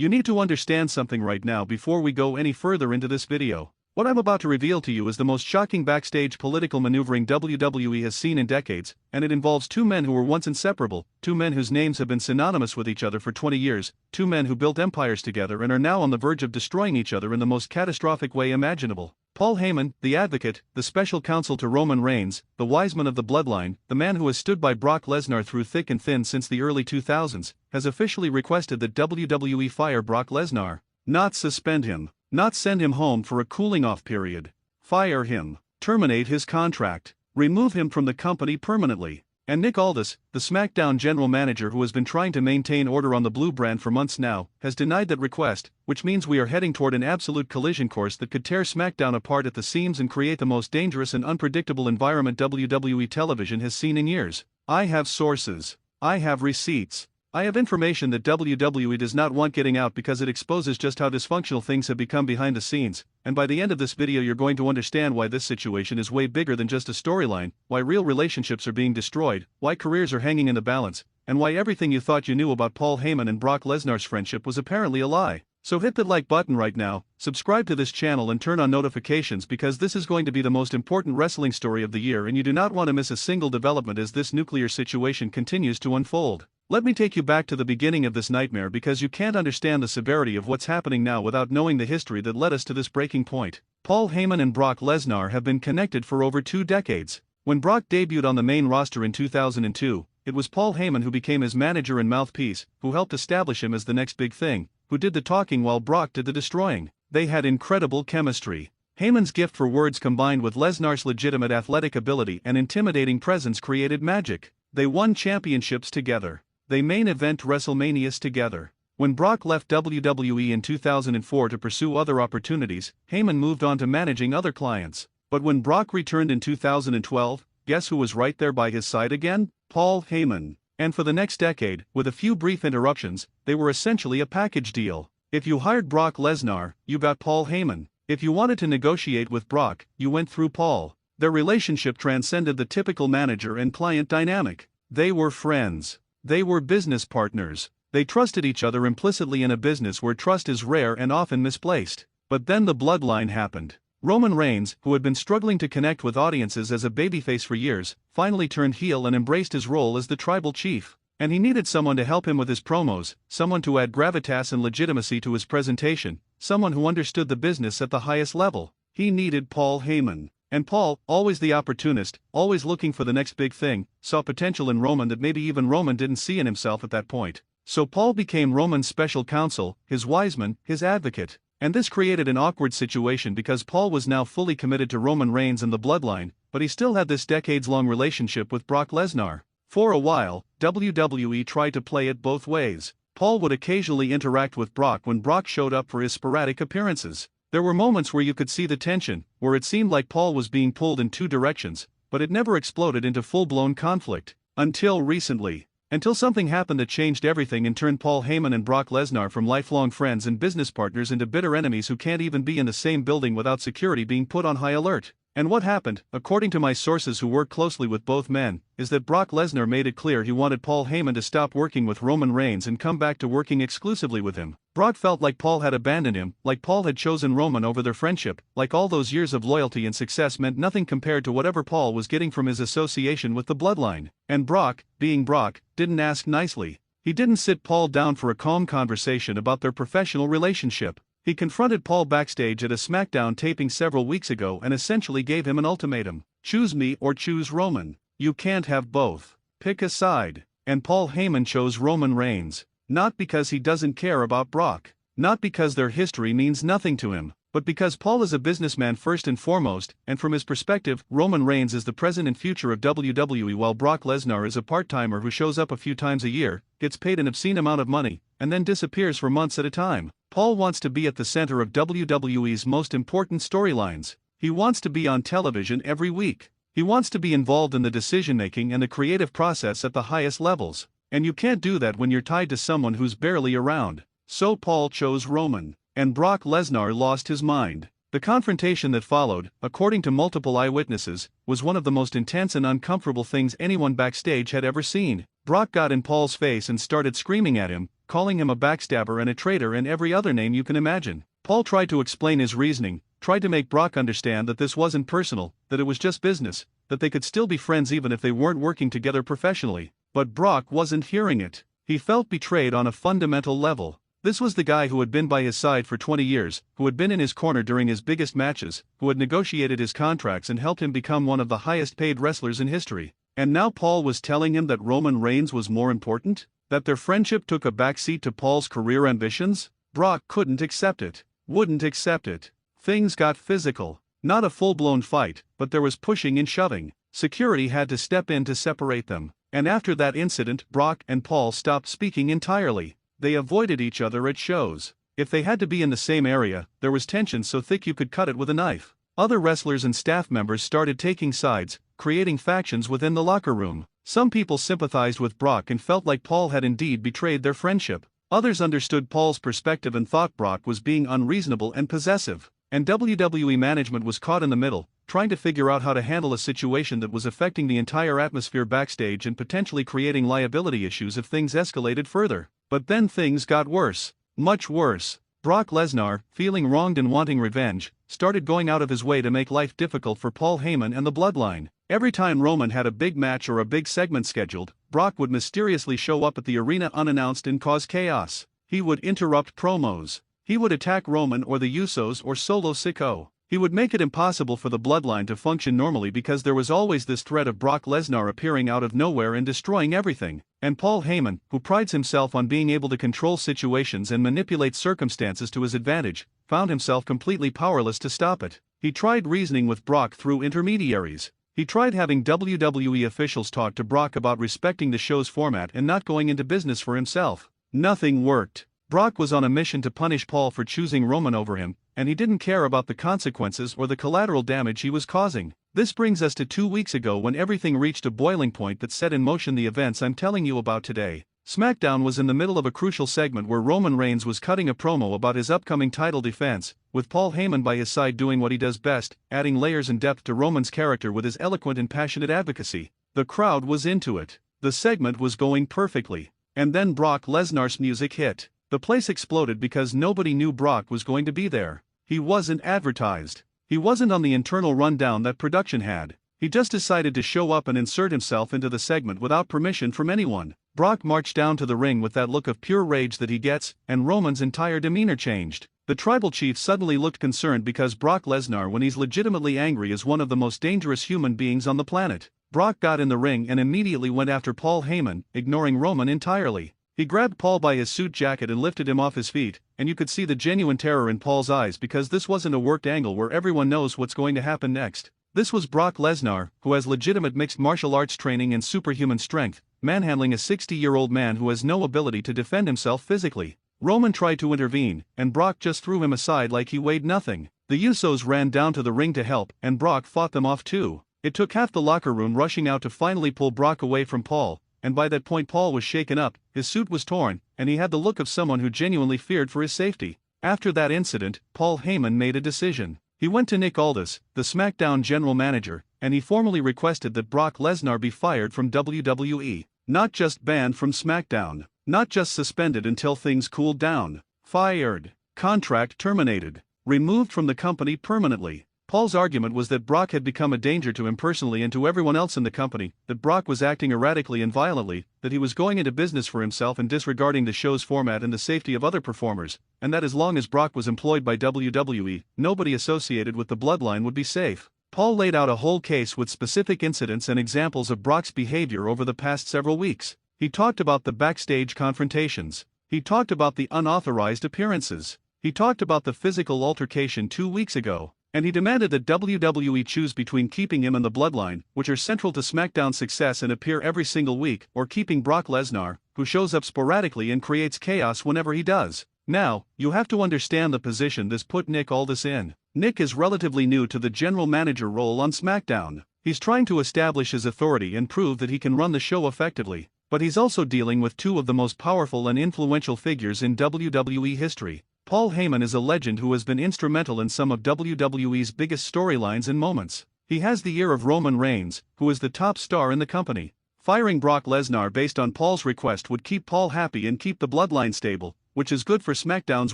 You need to understand something right now before we go any further into this video. What I'm about to reveal to you is the most shocking backstage political maneuvering WWE has seen in decades, and it involves two men who were once inseparable, two men whose names have been synonymous with each other for 20 years, two men who built empires together and are now on the verge of destroying each other in the most catastrophic way imaginable. Paul Heyman, the advocate, the special counsel to Roman Reigns, the wise man of the bloodline, the man who has stood by Brock Lesnar through thick and thin since the early 2000s, has officially requested that WWE fire Brock Lesnar. Not suspend him. Not send him home for a cooling-off period. Fire him. Terminate his contract. Remove him from the company permanently. And Nick Aldis, the SmackDown general manager who has been trying to maintain order on the Blue brand for months now, has denied that request, which means we are heading toward an absolute collision course that could tear SmackDown apart at the seams and create the most dangerous and unpredictable environment WWE television has seen in years. I have sources. I have receipts. I have information that WWE does not want getting out because it exposes just how dysfunctional things have become behind the scenes, and by the end of this video you're going to understand why this situation is way bigger than just a storyline, why real relationships are being destroyed, why careers are hanging in the balance, and why everything you thought you knew about Paul Heyman and Brock Lesnar's friendship was apparently a lie. So hit that like button right now, subscribe to this channel and turn on notifications because this is going to be the most important wrestling story of the year and you do not want to miss a single development as this nuclear situation continues to unfold. Let me take you back to the beginning of this nightmare because you can't understand the severity of what's happening now without knowing the history that led us to this breaking point. Paul Heyman and Brock Lesnar have been connected for over 2 decades. When Brock debuted on the main roster in 2002, it was Paul Heyman who became his manager and mouthpiece, who helped establish him as the next big thing, who did the talking while Brock did the destroying. They had incredible chemistry. Heyman's gift for words combined with Lesnar's legitimate athletic ability and intimidating presence created magic. They won championships together. They main event WrestleManias together. When Brock left WWE in 2004 to pursue other opportunities, Heyman moved on to managing other clients. But when Brock returned in 2012, guess who was right there by his side again? Paul Heyman. And for the next decade, with a few brief interruptions, they were essentially a package deal. If you hired Brock Lesnar, you got Paul Heyman. If you wanted to negotiate with Brock, you went through Paul. Their relationship transcended the typical manager and client dynamic. They were friends. They were business partners. They trusted each other implicitly in a business where trust is rare and often misplaced. But then the bloodline happened. Roman Reigns, who had been struggling to connect with audiences as a babyface for years, finally turned heel and embraced his role as the tribal chief. And he needed someone to help him with his promos, someone to add gravitas and legitimacy to his presentation, someone who understood the business at the highest level. He needed Paul Heyman. And Paul, always the opportunist, always looking for the next big thing, saw potential in Roman that maybe even Roman didn't see in himself at that point. So Paul became Roman's special counsel, his wise man, his advocate. And this created an awkward situation because Paul was now fully committed to Roman Reigns and the bloodline, but he still had this decades-long relationship with Brock Lesnar. For a while, WWE tried to play it both ways. Paul would occasionally interact with Brock when Brock showed up for his sporadic appearances. There were moments where you could see the tension, where it seemed like Paul was being pulled in 2 directions, but it never exploded into full-blown conflict. Until recently. Until something happened that changed everything and turned Paul Heyman and Brock Lesnar from lifelong friends and business partners into bitter enemies who can't even be in the same building without security being put on high alert. And what happened, according to my sources who work closely with both men, is that Brock Lesnar made it clear he wanted Paul Heyman to stop working with Roman Reigns and come back to working exclusively with him. Brock felt like Paul had abandoned him, like Paul had chosen Roman over their friendship, like all those years of loyalty and success meant nothing compared to whatever Paul was getting from his association with the bloodline. And Brock, being Brock, didn't ask nicely. He didn't sit Paul down for a calm conversation about their professional relationship. He confronted Paul backstage at a SmackDown taping several weeks ago and essentially gave him an ultimatum. Choose me or choose Roman. You can't have both. Pick a side. And Paul Heyman chose Roman Reigns. Not because he doesn't care about Brock. Not because their history means nothing to him. But because Paul is a businessman first and foremost, and from his perspective, Roman Reigns is the present and future of WWE while Brock Lesnar is a part-timer who shows up a few times a year, gets paid an obscene amount of money, and then disappears for months at a time. Paul wants to be at the center of WWE's most important storylines. He wants to be on television every week. He wants to be involved in the decision-making and the creative process at the highest levels. And you can't do that when you're tied to someone who's barely around. So Paul chose Roman. And Brock Lesnar lost his mind. The confrontation that followed, according to multiple eyewitnesses, was one of the most intense and uncomfortable things anyone backstage had ever seen. Brock got in Paul's face and started screaming at him, calling him a backstabber and a traitor and every other name you can imagine. Paul tried to explain his reasoning, tried to make Brock understand that this wasn't personal, that it was just business, that they could still be friends even if they weren't working together professionally. But Brock wasn't hearing it. He felt betrayed on a fundamental level. This was the guy who had been by his side for 20 years, who had been in his corner during his biggest matches, who had negotiated his contracts and helped him become one of the highest paid wrestlers in history. And now Paul was telling him that Roman Reigns was more important? That their friendship took a backseat to Paul's career ambitions? Brock couldn't accept it. Wouldn't accept it. Things got physical. Not a full-blown fight, but there was pushing and shoving. Security had to step in to separate them. And after that incident, Brock and Paul stopped speaking entirely. They avoided each other at shows. If they had to be in the same area, there was tension so thick you could cut it with a knife. Other wrestlers and staff members started taking sides, creating factions within the locker room. Some people sympathized with Brock and felt like Paul had indeed betrayed their friendship. Others understood Paul's perspective and thought Brock was being unreasonable and possessive. And WWE management was caught in the middle, trying to figure out how to handle a situation that was affecting the entire atmosphere backstage and potentially creating liability issues if things escalated further. But then things got worse. Much worse. Brock Lesnar, feeling wronged and wanting revenge, started going out of his way to make life difficult for Paul Heyman and the Bloodline. Every time Roman had a big match or a big segment scheduled, Brock would mysteriously show up at the arena unannounced and cause chaos. He would interrupt promos. He would attack Roman or the Usos or Solo Sikoa. He would make it impossible for the Bloodline to function normally because there was always this threat of Brock Lesnar appearing out of nowhere and destroying everything. And Paul Heyman, who prides himself on being able to control situations and manipulate circumstances to his advantage, found himself completely powerless to stop it. He tried reasoning with Brock through intermediaries. He tried having WWE officials talk to Brock about respecting the show's format and not going into business for himself. Nothing worked. Brock was on a mission to punish Paul for choosing Roman over him, and he didn't care about the consequences or the collateral damage he was causing. This brings us to 2 weeks ago when everything reached a boiling point that set in motion the events I'm telling you about today. SmackDown was in the middle of a crucial segment where Roman Reigns was cutting a promo about his upcoming title defense, with Paul Heyman by his side doing what he does best, adding layers and depth to Roman's character with his eloquent and passionate advocacy. The crowd was into it. The segment was going perfectly. And then Brock Lesnar's music hit. The place exploded because nobody knew Brock was going to be there. He wasn't advertised. He wasn't on the internal rundown that production had. He just decided to show up and insert himself into the segment without permission from anyone. Brock marched down to the ring with that look of pure rage that he gets, and Roman's entire demeanor changed. The tribal chief suddenly looked concerned because Brock Lesnar, when he's legitimately angry, is one of the most dangerous human beings on the planet. Brock got in the ring and immediately went after Paul Heyman, ignoring Roman entirely. He grabbed Paul by his suit jacket and lifted him off his feet, and you could see the genuine terror in Paul's eyes because this wasn't a worked angle where everyone knows what's going to happen next. This was Brock Lesnar, who has legitimate mixed martial arts training and superhuman strength, manhandling a 60-year-old man who has no ability to defend himself physically. Roman tried to intervene, and Brock just threw him aside like he weighed nothing. The Usos ran down to the ring to help, and Brock fought them off too. It took half the locker room rushing out to finally pull Brock away from Paul, and by that point Paul was shaken up, his suit was torn, and he had the look of someone who genuinely feared for his safety. After that incident, Paul Heyman made a decision. He went to Nick Aldis, the SmackDown general manager, and he formally requested that Brock Lesnar be fired from WWE. Not just banned from SmackDown. Not just suspended until things cooled down. Fired. Contract terminated. Removed from the company permanently. Paul's argument was that Brock had become a danger to him personally and to everyone else in the company, that Brock was acting erratically and violently, that he was going into business for himself and disregarding the show's format and the safety of other performers, and that as long as Brock was employed by WWE, nobody associated with the Bloodline would be safe. Paul laid out a whole case with specific incidents and examples of Brock's behavior over the past several weeks. He talked about the backstage confrontations. He talked about the unauthorized appearances. He talked about the physical altercation 2 weeks ago. And he demanded that WWE choose between keeping him and the Bloodline, which are central to SmackDown's success and appear every single week, or keeping Brock Lesnar, who shows up sporadically and creates chaos whenever he does. Now, you have to understand the position this put Nick Aldis in. Nick is relatively new to the general manager role on SmackDown. He's trying to establish his authority and prove that he can run the show effectively, but he's also dealing with two of the most powerful and influential figures in WWE history. Paul Heyman is a legend who has been instrumental in some of WWE's biggest storylines and moments. He has the ear of Roman Reigns, who is the top star in the company. Firing Brock Lesnar based on Paul's request would keep Paul happy and keep the bloodline stable, which is good for SmackDown's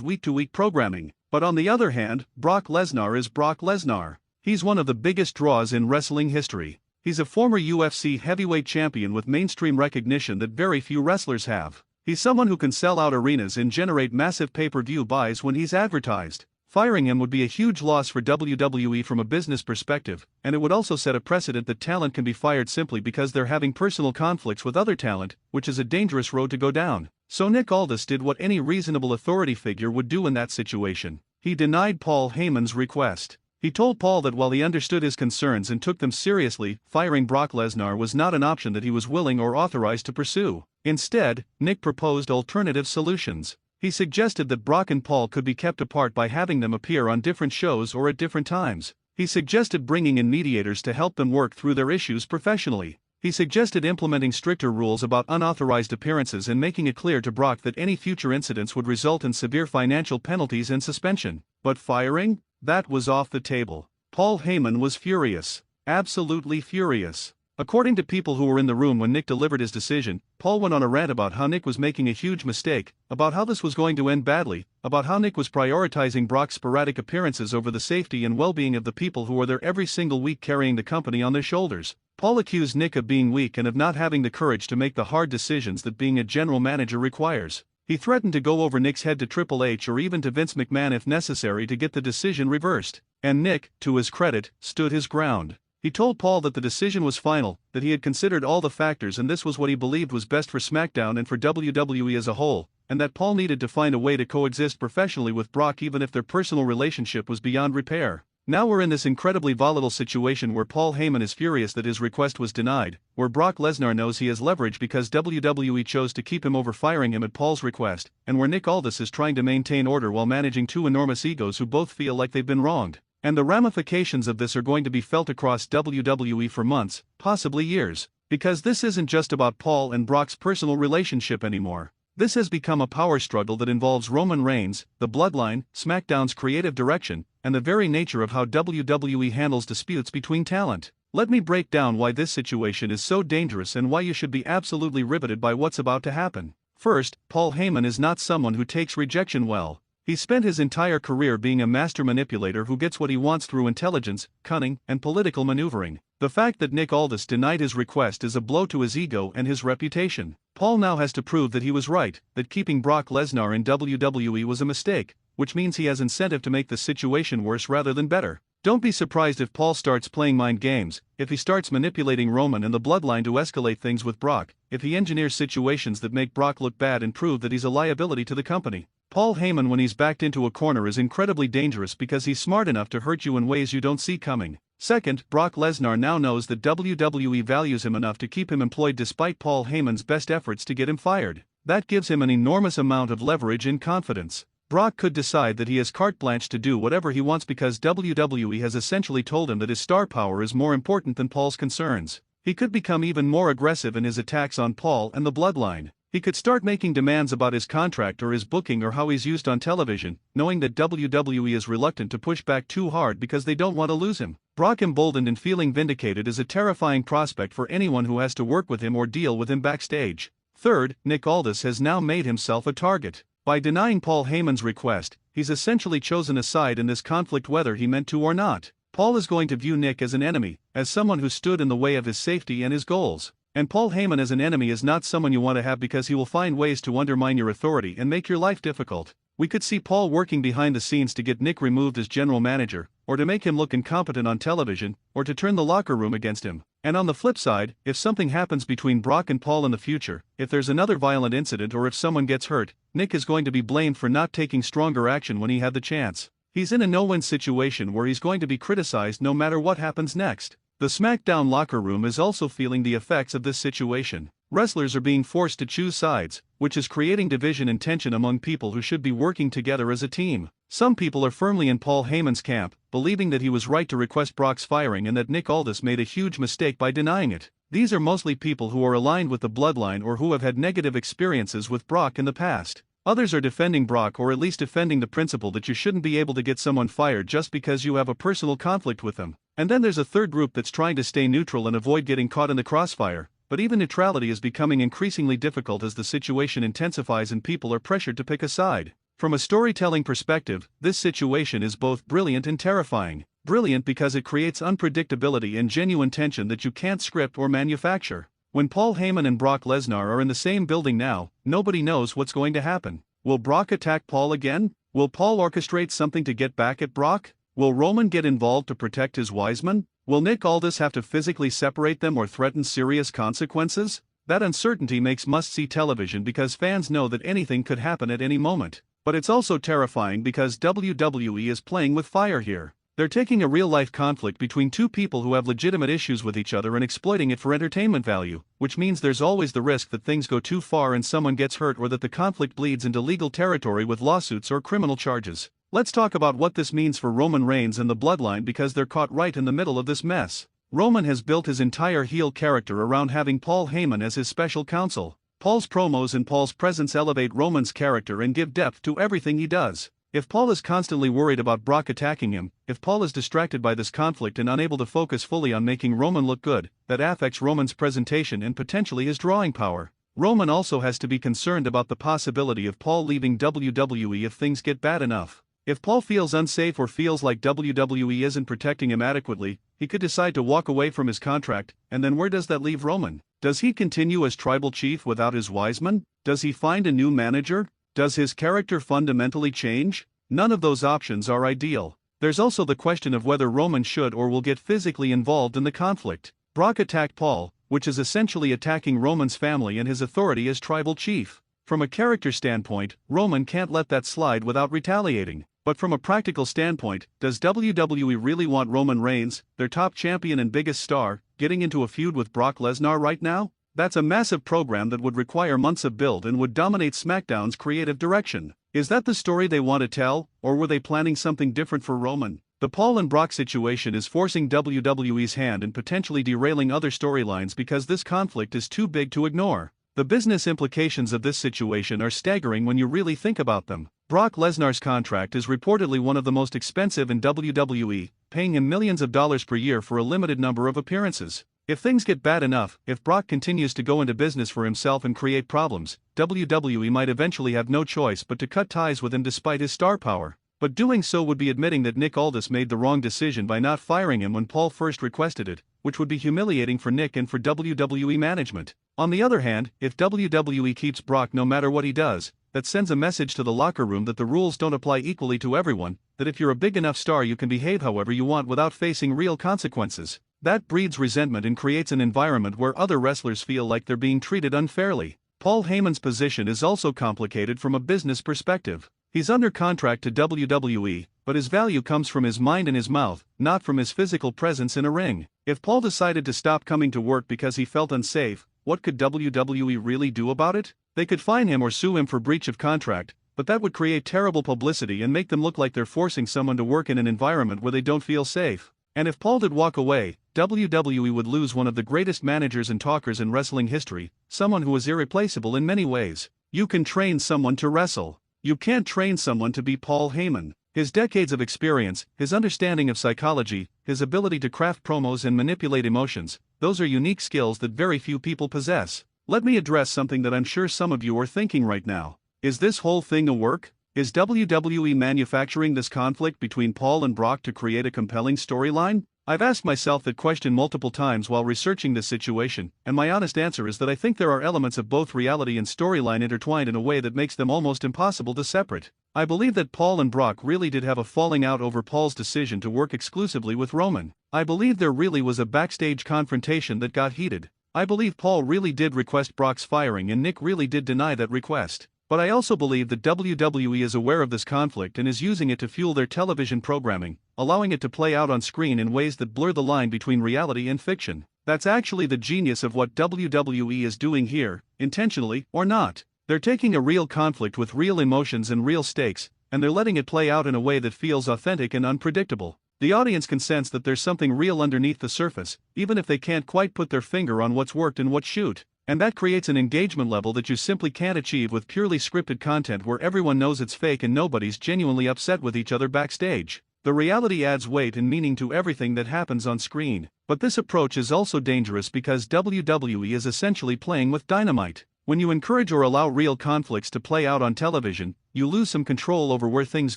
week-to-week programming. But on the other hand, Brock Lesnar is Brock Lesnar. He's one of the biggest draws in wrestling history. He's a former UFC heavyweight champion with mainstream recognition that very few wrestlers have. He's someone who can sell out arenas and generate massive pay-per-view buys when he's advertised. Firing him would be a huge loss for WWE from a business perspective, and it would also set a precedent that talent can be fired simply because they're having personal conflicts with other talent, which is a dangerous road to go down. So Nick Aldis did what any reasonable authority figure would do in that situation. He denied Paul Heyman's request. He told Paul that while he understood his concerns and took them seriously, firing Brock Lesnar was not an option that he was willing or authorized to pursue. Instead, Nick proposed alternative solutions. He suggested that Brock and Paul could be kept apart by having them appear on different shows or at different times. He suggested bringing in mediators to help them work through their issues professionally. He suggested implementing stricter rules about unauthorized appearances and making it clear to Brock that any future incidents would result in severe financial penalties and suspension. But firing? That was off the table. Paul Heyman was furious. Absolutely furious. According to people who were in the room when Nick delivered his decision, Paul went on a rant about how Nick was making a huge mistake, about how this was going to end badly, about how Nick was prioritizing Brock's sporadic appearances over the safety and well-being of the people who are there every single week carrying the company on their shoulders. Paul accused Nick of being weak and of not having the courage to make the hard decisions that being a general manager requires. He threatened to go over Nick's head to Triple H or even to Vince McMahon if necessary to get the decision reversed. And Nick, to his credit, stood his ground. He told Paul that the decision was final, that he had considered all the factors and this was what he believed was best for SmackDown and for WWE as a whole, and that Paul needed to find a way to coexist professionally with Brock even if their personal relationship was beyond repair. Now we're in this incredibly volatile situation where Paul Heyman is furious that his request was denied, where Brock Lesnar knows he has leverage because WWE chose to keep him over firing him at Paul's request, and where Nick Aldis is trying to maintain order while managing two enormous egos who both feel like they've been wronged. And the ramifications of this are going to be felt across WWE for months, possibly years, because this isn't just about Paul and Brock's personal relationship anymore. This has become a power struggle that involves Roman Reigns, the bloodline, SmackDown's creative direction, and the very nature of how WWE handles disputes between talent. Let me break down why this situation is so dangerous and why you should be absolutely riveted by what's about to happen. First, Paul Heyman is not someone who takes rejection well. He spent his entire career being a master manipulator who gets what he wants through intelligence, cunning, and political maneuvering. The fact that Nick Aldis denied his request is a blow to his ego and his reputation. Paul now has to prove that he was right, that keeping Brock Lesnar in WWE was a mistake, which means he has incentive to make the situation worse rather than better. Don't be surprised if Paul starts playing mind games, if he starts manipulating Roman and the bloodline to escalate things with Brock, if he engineers situations that make Brock look bad and prove that he's a liability to the company. Paul Heyman when he's backed into a corner is incredibly dangerous because he's smart enough to hurt you in ways you don't see coming. Second, Brock Lesnar now knows that WWE values him enough to keep him employed despite Paul Heyman's best efforts to get him fired. That gives him an enormous amount of leverage and confidence. Brock could decide that he has carte blanche to do whatever he wants because WWE has essentially told him that his star power is more important than Paul's concerns. He could become even more aggressive in his attacks on Paul and the bloodline. He could start making demands about his contract or his booking or how he's used on television, knowing that WWE is reluctant to push back too hard because they don't want to lose him. Brock emboldened and feeling vindicated is a terrifying prospect for anyone who has to work with him or deal with him backstage. Third, Nick Aldis has now made himself a target. By denying Paul Heyman's request, he's essentially chosen a side in this conflict whether he meant to or not. Paul is going to view Nick as an enemy, as someone who stood in the way of his safety and his goals. And Paul Heyman as an enemy is not someone you want to have because he will find ways to undermine your authority and make your life difficult. We could see Paul working behind the scenes to get Nick removed as general manager, or to make him look incompetent on television, or to turn the locker room against him. And on the flip side, if something happens between Brock and Paul in the future, if there's another violent incident or if someone gets hurt, Nick is going to be blamed for not taking stronger action when he had the chance. He's in a no-win situation where he's going to be criticized no matter what happens next. The SmackDown locker room is also feeling the effects of this situation. Wrestlers are being forced to choose sides, which is creating division and tension among people who should be working together as a team. Some people are firmly in Paul Heyman's camp, believing that he was right to request Brock's firing and that Nick Aldis made a huge mistake by denying it. These are mostly people who are aligned with the bloodline or who have had negative experiences with Brock in the past. Others are defending Brock or at least defending the principle that you shouldn't be able to get someone fired just because you have a personal conflict with them. And then there's a third group that's trying to stay neutral and avoid getting caught in the crossfire, but even neutrality is becoming increasingly difficult as the situation intensifies and people are pressured to pick a side. From a storytelling perspective, this situation is both brilliant and terrifying. Brilliant because it creates unpredictability and genuine tension that you can't script or manufacture. When Paul Heyman and Brock Lesnar are in the same building now, nobody knows what's going to happen. Will Brock attack Paul again? Will Paul orchestrate something to get back at Brock? Will Roman get involved to protect his Wiseman? Will Nick Aldis have to physically separate them or threaten serious consequences? That uncertainty makes must-see television because fans know that anything could happen at any moment. But it's also terrifying because WWE is playing with fire here. They're taking a real-life conflict between two people who have legitimate issues with each other and exploiting it for entertainment value, which means there's always the risk that things go too far and someone gets hurt or that the conflict bleeds into legal territory with lawsuits or criminal charges. Let's talk about what this means for Roman Reigns and the Bloodline because they're caught right in the middle of this mess. Roman has built his entire heel character around having Paul Heyman as his special counsel. Paul's promos and Paul's presence elevate Roman's character and give depth to everything he does. If Paul is constantly worried about Brock attacking him, if Paul is distracted by this conflict and unable to focus fully on making Roman look good, that affects Roman's presentation and potentially his drawing power. Roman also has to be concerned about the possibility of Paul leaving WWE if things get bad enough. If Paul feels unsafe or feels like WWE isn't protecting him adequately, he could decide to walk away from his contract, and then where does that leave Roman? Does he continue as tribal chief without his Wiseman? Does he find a new manager? Does his character fundamentally change? None of those options are ideal. There's also the question of whether Roman should or will get physically involved in the conflict. Brock attacked Paul, which is essentially attacking Roman's family and his authority as tribal chief. From a character standpoint, Roman can't let that slide without retaliating. But from a practical standpoint, does WWE really want Roman Reigns, their top champion and biggest star, getting into a feud with Brock Lesnar right now? That's a massive program that would require months of build and would dominate SmackDown's creative direction. Is that the story they want to tell, or were they planning something different for Roman? The Paul and Brock situation is forcing WWE's hand and potentially derailing other storylines because this conflict is too big to ignore. The business implications of this situation are staggering when you really think about them. Brock Lesnar's contract is reportedly one of the most expensive in WWE, paying him millions of dollars per year for a limited number of appearances. If things get bad enough, if Brock continues to go into business for himself and create problems, WWE might eventually have no choice but to cut ties with him despite his star power. But doing so would be admitting that Nick Aldis made the wrong decision by not firing him when Paul first requested it, which would be humiliating for Nick and for WWE management. On the other hand, if WWE keeps Brock no matter what he does, that sends a message to the locker room that the rules don't apply equally to everyone, that if you're a big enough star you can behave however you want without facing real consequences. That breeds resentment and creates an environment where other wrestlers feel like they're being treated unfairly. Paul Heyman's position is also complicated from a business perspective. He's under contract to WWE, but his value comes from his mind and his mouth, not from his physical presence in a ring. If Paul decided to stop coming to work because he felt unsafe, what could WWE really do about it? They could fine him or sue him for breach of contract, but that would create terrible publicity and make them look like they're forcing someone to work in an environment where they don't feel safe. And if Paul did walk away, WWE would lose one of the greatest managers and talkers in wrestling history, someone who is irreplaceable in many ways. You can train someone to wrestle. You can't train someone to be Paul Heyman. His decades of experience, his understanding of psychology, his ability to craft promos and manipulate emotions, those are unique skills that very few people possess. Let me address something that I'm sure some of you are thinking right now. Is this whole thing a work? Is WWE manufacturing this conflict between Paul and Brock to create a compelling storyline? I've asked myself that question multiple times while researching this situation, and my honest answer is that I think there are elements of both reality and storyline intertwined in a way that makes them almost impossible to separate. I believe that Paul and Brock really did have a falling out over Paul's decision to work exclusively with Roman. I believe there really was a backstage confrontation that got heated. I believe Paul really did request Brock's firing and Nick really did deny that request. But I also believe that WWE is aware of this conflict and is using it to fuel their television programming, allowing it to play out on screen in ways that blur the line between reality and fiction. That's actually the genius of what WWE is doing here, intentionally or not. They're taking a real conflict with real emotions and real stakes, and they're letting it play out in a way that feels authentic and unpredictable. The audience can sense that there's something real underneath the surface, even if they can't quite put their finger on what's worked and what shoot. And that creates an engagement level that you simply can't achieve with purely scripted content where everyone knows it's fake and nobody's genuinely upset with each other backstage. The reality adds weight and meaning to everything that happens on screen. But this approach is also dangerous because WWE is essentially playing with dynamite. When you encourage or allow real conflicts to play out on television, you lose some control over where things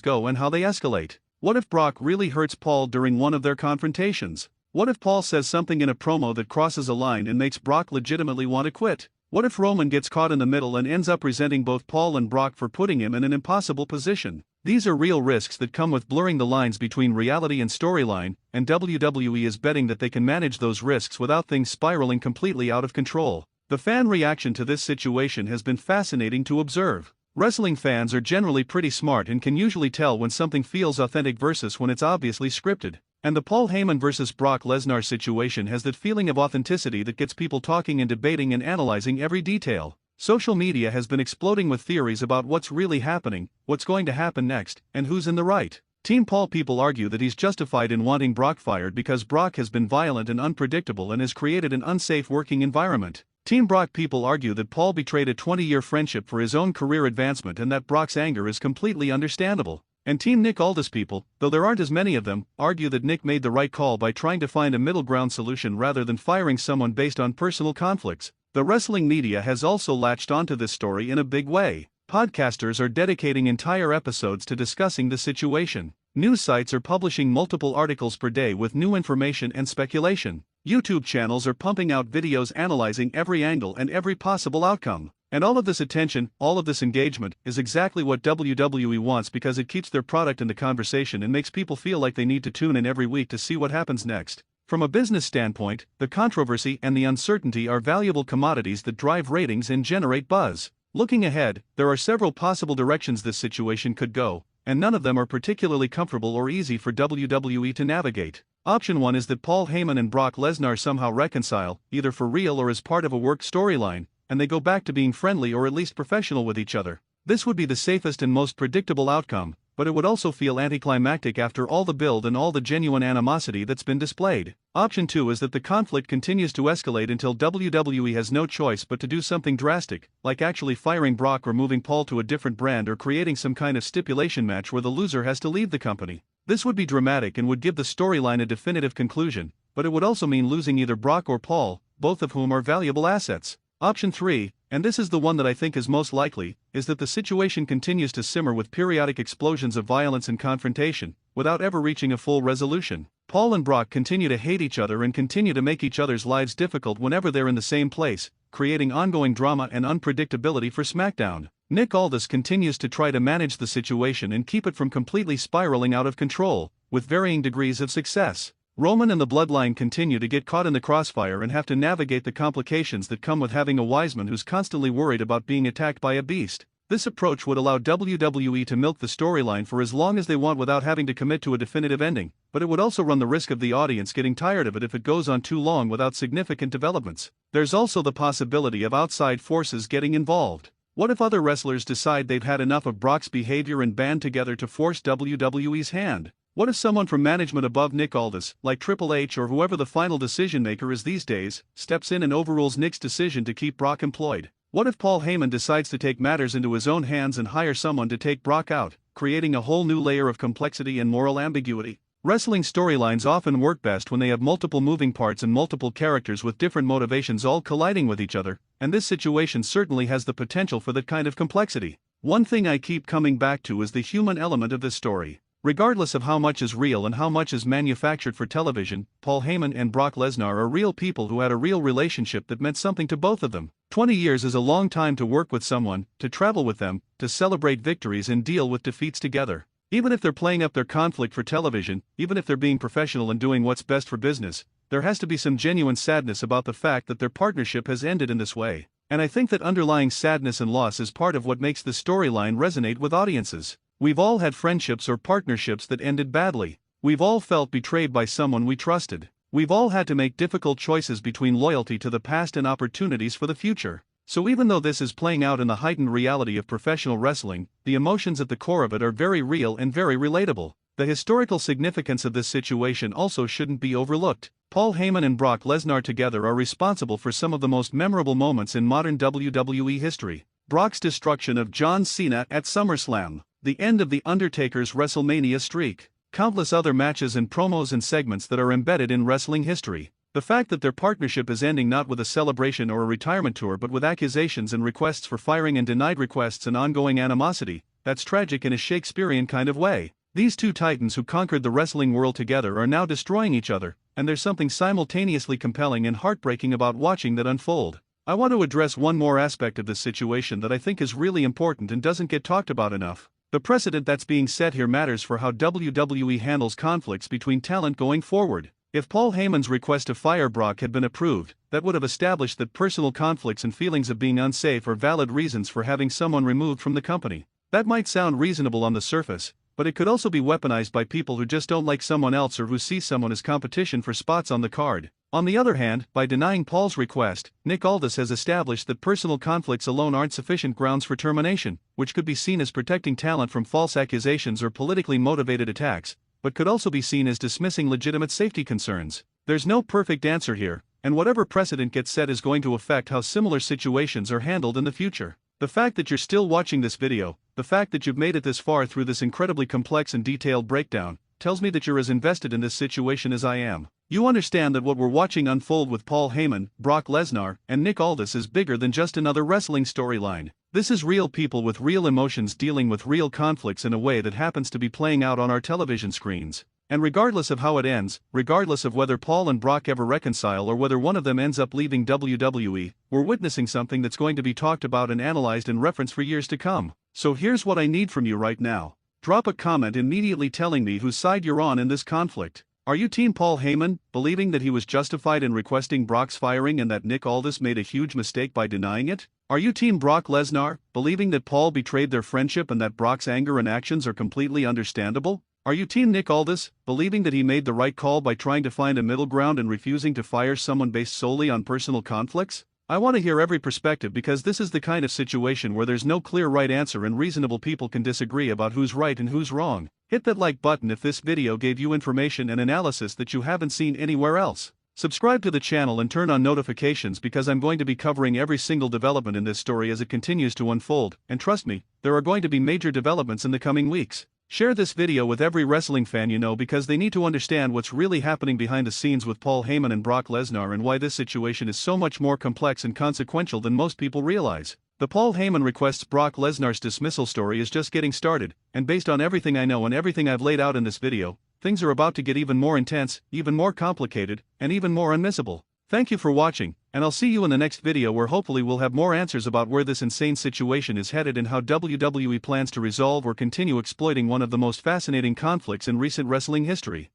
go and how they escalate. What if Brock really hurts Paul during one of their confrontations? What if Paul says something in a promo that crosses a line and makes Brock legitimately want to quit? What if Roman gets caught in the middle and ends up resenting both Paul and Brock for putting him in an impossible position? These are real risks that come with blurring the lines between reality and storyline, and WWE is betting that they can manage those risks without things spiraling completely out of control. The fan reaction to this situation has been fascinating to observe. Wrestling fans are generally pretty smart and can usually tell when something feels authentic versus when it's obviously scripted. And the Paul Heyman vs. Brock Lesnar situation has that feeling of authenticity that gets people talking and debating and analyzing every detail. Social media has been exploding with theories about what's really happening, what's going to happen next, and who's in the right. Team Paul people argue that he's justified in wanting Brock fired because Brock has been violent and unpredictable and has created an unsafe working environment. Team Brock people argue that Paul betrayed a 20-year friendship for his own career advancement and that Brock's anger is completely understandable. And Team Nick Aldis people, though there aren't as many of them, argue that Nick made the right call by trying to find a middle ground solution rather than firing someone based on personal conflicts. The wrestling media has also latched onto this story in a big way. Podcasters are dedicating entire episodes to discussing the situation. News sites are publishing multiple articles per day with new information and speculation. YouTube channels are pumping out videos analyzing every angle and every possible outcome. And all of this attention, all of this engagement, is exactly what WWE wants because it keeps their product in the conversation and makes people feel like they need to tune in every week to see what happens next. From a business standpoint, the controversy and the uncertainty are valuable commodities that drive ratings and generate buzz. Looking ahead, there are several possible directions this situation could go, and none of them are particularly comfortable or easy for WWE to navigate. Option 1 is that Paul Heyman and Brock Lesnar somehow reconcile, either for real or as part of a work storyline, and they go back to being friendly or at least professional with each other. This would be the safest and most predictable outcome, but it would also feel anticlimactic after all the build and all the genuine animosity that's been displayed. Option 2 is that the conflict continues to escalate until WWE has no choice but to do something drastic, like actually firing Brock or moving Paul to a different brand or creating some kind of stipulation match where the loser has to leave the company. This would be dramatic and would give the storyline a definitive conclusion, but it would also mean losing either Brock or Paul, both of whom are valuable assets. Option 3, and this is the one that I think is most likely, is that the situation continues to simmer with periodic explosions of violence and confrontation, without ever reaching a full resolution. Paul and Brock continue to hate each other and continue to make each other's lives difficult whenever they're in the same place, creating ongoing drama and unpredictability for SmackDown. Nick Aldis continues to try to manage the situation and keep it from completely spiraling out of control, with varying degrees of success. Roman and the Bloodline continue to get caught in the crossfire and have to navigate the complications that come with having a Wiseman who's constantly worried about being attacked by a beast. This approach would allow WWE to milk the storyline for as long as they want without having to commit to a definitive ending, but it would also run the risk of the audience getting tired of it if it goes on too long without significant developments. There's also the possibility of outside forces getting involved. What if other wrestlers decide they've had enough of Brock's behavior and band together to force WWE's hand? What if someone from management above Nick Aldis, like Triple H or whoever the final decision maker is these days, steps in and overrules Nick's decision to keep Brock employed? What if Paul Heyman decides to take matters into his own hands and hire someone to take Brock out, creating a whole new layer of complexity and moral ambiguity? Wrestling storylines often work best when they have multiple moving parts and multiple characters with different motivations all colliding with each other, and this situation certainly has the potential for that kind of complexity. One thing I keep coming back to is the human element of this story. Regardless of how much is real and how much is manufactured for television, Paul Heyman and Brock Lesnar are real people who had a real relationship that meant something to both of them. 20 years is a long time to work with someone, to travel with them, to celebrate victories and deal with defeats together. Even if they're playing up their conflict for television, even if they're being professional and doing what's best for business, there has to be some genuine sadness about the fact that their partnership has ended in this way. And I think that underlying sadness and loss is part of what makes the storyline resonate with audiences. We've all had friendships or partnerships that ended badly. We've all felt betrayed by someone we trusted. We've all had to make difficult choices between loyalty to the past and opportunities for the future. So even though this is playing out in the heightened reality of professional wrestling, the emotions at the core of it are very real and very relatable. The historical significance of this situation also shouldn't be overlooked. Paul Heyman and Brock Lesnar together are responsible for some of the most memorable moments in modern WWE history. Brock's destruction of John Cena at SummerSlam. The end of The Undertaker's WrestleMania streak. countless other matches and promos and segments that are embedded in wrestling history. The fact that their partnership is ending not with a celebration or a retirement tour but with accusations and requests for firing and denied requests and ongoing animosity, that's tragic in a Shakespearean kind of way. These two titans who conquered the wrestling world together are now destroying each other, and there's something simultaneously compelling and heartbreaking about watching that unfold. I want to address one more aspect of this situation that I think is really important and doesn't get talked about enough. The precedent that's being set here matters for how WWE handles conflicts between talent going forward. If Paul Heyman's request to fire Brock had been approved, that would have established that personal conflicts and feelings of being unsafe are valid reasons for having someone removed from the company. That might sound reasonable on the surface, but it could also be weaponized by people who just don't like someone else or who see someone as competition for spots on the card. On the other hand, by denying Paul's request, Nick Aldis has established that personal conflicts alone aren't sufficient grounds for termination, which could be seen as protecting talent from false accusations or politically motivated attacks, but could also be seen as dismissing legitimate safety concerns. There's no perfect answer here, and whatever precedent gets set is going to affect how similar situations are handled in the future. The fact that you're still watching this video, the fact that you've made it this far through this incredibly complex and detailed breakdown, tells me that you're as invested in this situation as I am. You understand that what we're watching unfold with Paul Heyman, Brock Lesnar, and Nick Aldis is bigger than just another wrestling storyline. This is real people with real emotions dealing with real conflicts in a way that happens to be playing out on our television screens. And regardless of how it ends, regardless of whether Paul and Brock ever reconcile or whether one of them ends up leaving WWE, we're witnessing something that's going to be talked about and analyzed and referenced for years to come. So here's what I need from you right now. Drop a comment immediately telling me whose side you're on in this conflict. Are you Team Paul Heyman, believing that he was justified in requesting Brock's firing and that Nick Aldis made a huge mistake by denying it? Are you Team Brock Lesnar, believing that Paul betrayed their friendship and that Brock's anger and actions are completely understandable? Are you Team Nick Aldis, believing that he made the right call by trying to find a middle ground and refusing to fire someone based solely on personal conflicts? I want to hear every perspective because this is the kind of situation where there's no clear right answer and reasonable people can disagree about who's right and who's wrong. Hit that like button if this video gave you information and analysis that you haven't seen anywhere else. Subscribe to the channel and turn on notifications because I'm going to be covering every single development in this story as it continues to unfold, and trust me, there are going to be major developments in the coming weeks. Share this video with every wrestling fan you know because they need to understand what's really happening behind the scenes with Paul Heyman and Brock Lesnar and why this situation is so much more complex and consequential than most people realize. The Paul Heyman requests Brock Lesnar's dismissal story is just getting started, and based on everything I know and everything I've laid out in this video, things are about to get even more intense, even more complicated, and even more unmissable. Thank you for watching, and I'll see you in the next video where hopefully we'll have more answers about where this insane situation is headed and how WWE plans to resolve or continue exploiting one of the most fascinating conflicts in recent wrestling history.